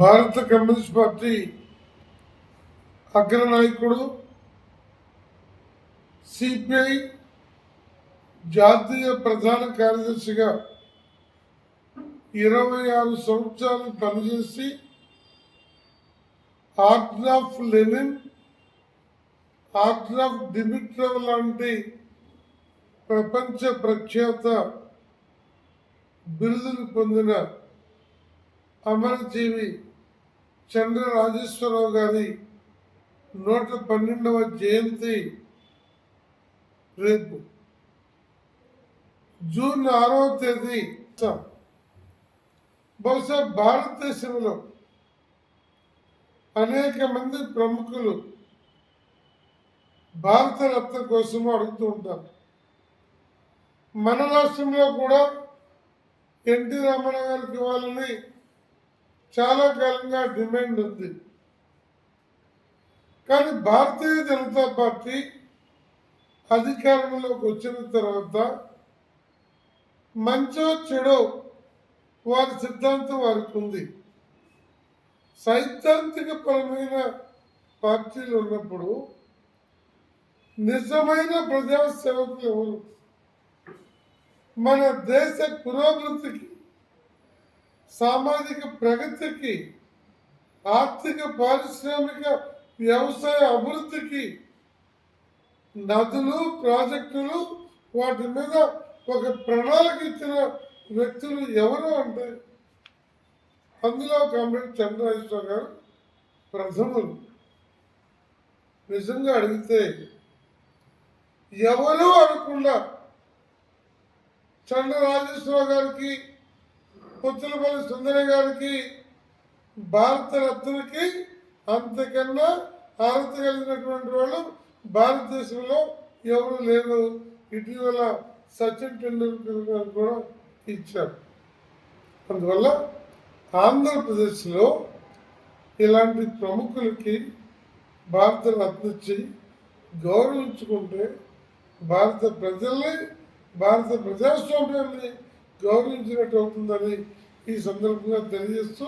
భారత communist party అగ్రనాయకుడు, CPI జాతీయ ప్రధాన కార్యదర్శిగా 26 సంవత్సరాలు పనిచేసి order of Lenin, order of Dimitrov లాంటి ప్రపంచ ప్రఖ్యాత బిరుదులు పొందిన అమరజీవి చంద్ర రాజేశ్వరరావు గారి 112వ జయంతి రేపు జూన్ 6వ తేదీ. బహుశా భారతదేశంలో అనేక మంది ప్రముఖులు భారతరత్న కోసం అడుగుతూ ఉంటారు. మన రాష్ట్రంలో కూడా ఎన్టీ రామారావు గారికి ఇవ్వాలని చాలా కాలంగా డిమాండ్ ఉంది. కానీ భారతీయ జనతా పార్టీ అధికారంలోకి వచ్చిన తర్వాత మంచో చెడో వారి సిద్ధాంతం వారికి ఉంది. సైద్ధాంతిక పరమైన పార్టీలు ఉన్నప్పుడు నిజమైన ప్రజాసేవకులు ఎవరు? మన దేశ పురోభివృద్ధికి, సామాజిక ప్రగతికి, ఆర్థిక పారిశ్రామిక వ్యవసాయ అభివృద్ధికి, నదులు, ప్రాజెక్టులు, వాటి మీద ఒక ప్రణాళిక ఇచ్చిన వ్యక్తులు ఎవరు అంటే అందులో కామ్రేడ్ చంద్రరాజేశ్వర గారు ప్రథములు. నిజంగా అడిగితే ఎవరూ అనకుండా చంద్రరాజేశ్వర గారికి, పుచ్చలపల్లి సుందరి గారికి, భారతరత్నకి అంతకన్నా అర్హత కలిగినటువంటి వాళ్ళు భారతదేశంలో ఎవరు లేరు. ఇటీవల సచిన్ టెండూల్కర్ గారు కూడా ఇచ్చారు. అందువల్ల ఆంధ్రప్రదేశ్లో ఇలాంటి ప్రముఖులకి భారతరత్న ఇచ్చి గౌరవించుకుంటే భారత ప్రజల్ని, భారత ప్రజాస్వామ్యాన్ని గౌరవించినట్టు అవుతుందని ఈ సందర్భంగా తెలియజేస్తూ